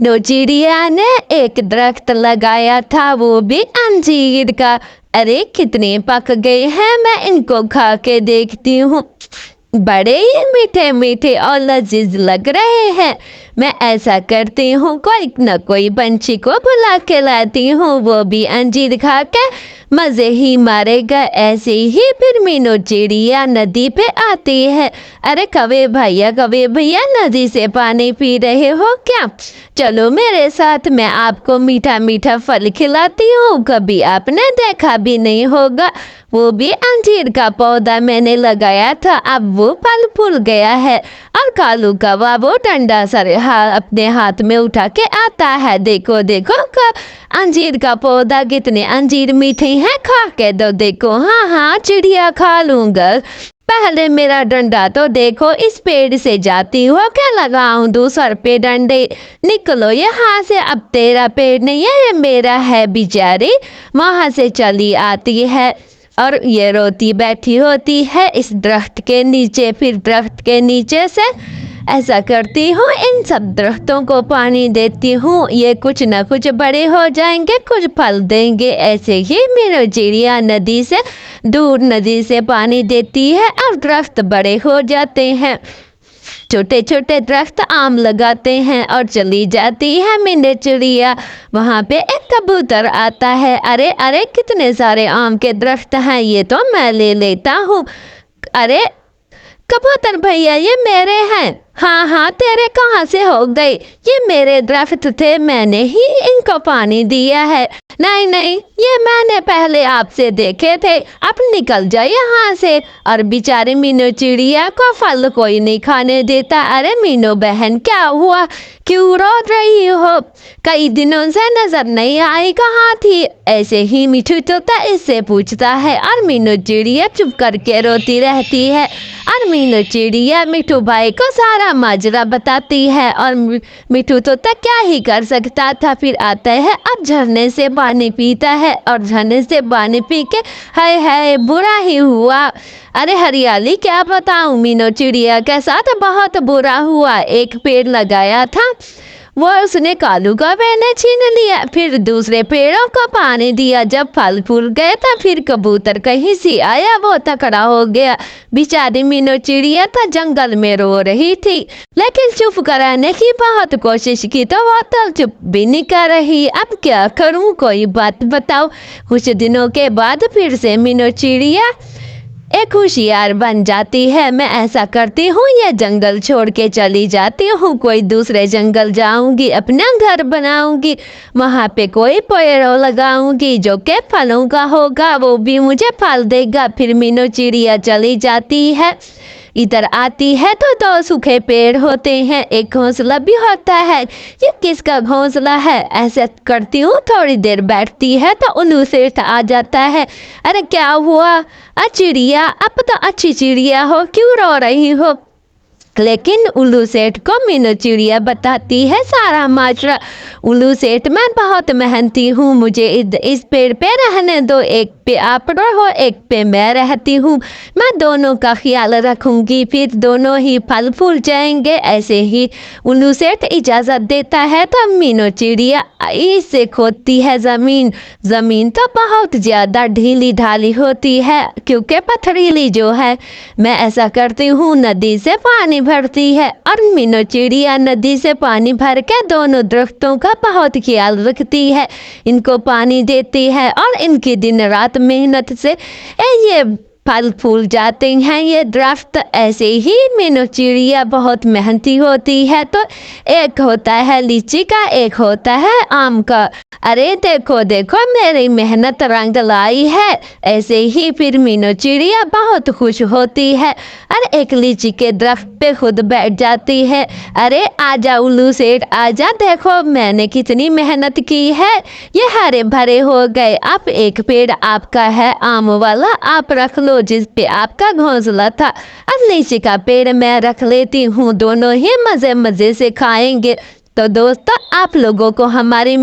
मीनू चिड़िया ने एक दरख्त लगाया था, वो भी अंजीर का। अरे कितने पक गए हैं, मैं इनको खा के देखती हूँ। बड़े ही मीठे मीठे और लजीज लग रहे हैं। मैं ऐसा करती हूँ, कोई न कोई पंछी को बुला के लाती हूँ, वो भी अंजीर खा के मज़े ही मारेगा। ऐसे ही फिर मीनू चिड़िया नदी पे आती है। अरे कवे भैया नदी से पानी पी रहे हो क्या? चलो मेरे साथ, मैं आपको मीठा मीठा फल खिलाती हूँ, कभी आपने देखा भी नहीं होगा। वो भी अंजीर का पौधा मैंने लगाया था, अब वो फल फूल गया है। और कालू कौवा वो डंडा सर अपने हाथ में उठा के आता है। देखो देखो अंजीर का पौधा कितने अंजीर मीठे हैं, खा के दो देखो। हाँ हाँ चिड़िया खा लूंगा, पहले मेरा डंडा तो देखो। इस पेड़ से जाती हो क्या लगाऊं दूसर पे डंडे? निकलो यहाँ से, अब तेरा पेड़ नहीं है ये मेरा है बेचारी। वहां से चली आती है और ये रोती बैठी होती है इस दरख्त के नीचे। फिर दरख्त के नीचे से ऐसा करती हूँ, इन सब दरख्तों को पानी देती हूँ, ये कुछ न कुछ बड़े हो जाएंगे, कुछ फल देंगे। ऐसे ही मीनू चिड़िया नदी से दूर नदी से पानी देती है और दरख्त बड़े हो जाते हैं। छोटे छोटे दरख्त आम लगाते हैं और चली जाती है मीनू चिड़िया। वहाँ पे एक कबूतर आता है। अरे अरे कितने सारे आम के दरख्त हैं, ये तो मैं ले लेता हूँ। अरे कबूतर भैया ये मेरे हैं। हाँ हाँ तेरे कहाँ से हो गए? ये मेरे दरख्त थे, मैंने ही इनको पानी दिया है। नहीं नहीं ये मैंने पहले आपसे देखे थे, अब निकल जाए यहाँ से। और बेचारे मीनू चिड़िया को फल कोई नहीं खाने देता। अरे मीनू बहन क्या हुआ, क्यों रो रही हो? कई दिनों से नजर नहीं आई, कहाँ थी? ऐसे ही मिठू तोता इससे पूछता है और मीनू चिड़िया चुप करके रोती रहती है। और मीनू चिड़िया मिठू भाई को सारा माजरा बताती है और मिठू तोता क्या ही कर सकता था। फिर आता है और झरने से पानी पीता है और झरने से पानी पी के हाय हाय बुरा ही हुआ। अरे हरियाली क्या बताऊं, मीनू चिड़िया के साथ बहुत बुरा हुआ। एक पेड़ लगाया था, वो उसने कालू कौवे ने छीन लिया। फिर दूसरे पेड़ों को पानी दिया, जब फल फूल गए तो फिर कबूतर कहीं से आया, वो तकड़ा हो गया। बेचारी मीनू चिड़िया तो जंगल में रो रही थी, लेकिन चुप कराने की बहुत कोशिश की तो वो तो चुप भी नहीं कर रही। अब क्या करूं, कोई बात बताओ। कुछ दिनों के बाद फिर से मीनू चिड़िया एक होशियार बन जाती है। मैं ऐसा करती हूँ, ये जंगल छोड़ के चली जाती हूँ, कोई दूसरे जंगल जाऊंगी, अपना घर बनाऊंगी, वहाँ पे कोई पेड़ लगाऊंगी जो के फलों का होगा, वो भी मुझे फल देगा। फिर मीनू चिड़िया चली जाती है। इधर आती है तो दो सूखे पेड़ होते हैं, एक घोंसला भी होता है। ये किसका घोंसला है? ऐसे करती हूँ, थोड़ी देर बैठती है तो उल्लू सेठ आ जाता है। अरे क्या हुआ चिड़िया, अब तो अच्छी चिड़िया हो, क्यों रो रही हो? लेकिन उल्लू सेठ को मीनू चिड़िया बताती है सारा माजरा। उल्लू सेठ मैं बहुत मेहनती हूँ, मुझे इस पेड़ पे रहने दो, एक पे आप रहो एक पे मैं रहती हूँ, मैं दोनों का ख्याल रखूंगी, फिर दोनों ही फल फूल जाएंगे। ऐसे ही उल्लू सेठ इजाज़त देता है तो मीनू चिड़िया इससे खोदती है ज़मीन। ज़मीन तो बहुत ज़्यादा ढीली ढाली होती है क्योंकि पथरीली जो है। मैं ऐसा करती हूँ, नदी से पानी भरती है और मीनू चिड़िया नदी से पानी भर के दोनों दरख्तों का बहुत ख्याल रखती है, इनको पानी देती है और इनकी दिन रात मेहनत से ये फल फूल जाते हैं ये दरख्त। ऐसे ही मीनू चिड़िया बहुत मेहनती होती है। तो एक होता है लीची का, एक होता है आम का। अरे देखो देखो मेरी मेहनत रंग लाई है। ऐसे ही फिर मीनू चिड़िया बहुत खुश होती है और एक लीची के दरख्त पे खुद बैठ जाती है। अरे आजा उल्लू सेठ आजा, देखो मैंने कितनी मेहनत की है, ये हरे भरे हो गए। अब एक पेड़ आपका है आम वाला, आप रख लो जिस पे आपका घोंसला था। अब लीची का पेड़ मैं रख लेती हूँ, दोनों ही मजे मजे से खाएंगे। तो दोस्तों आप लोगों को हमारी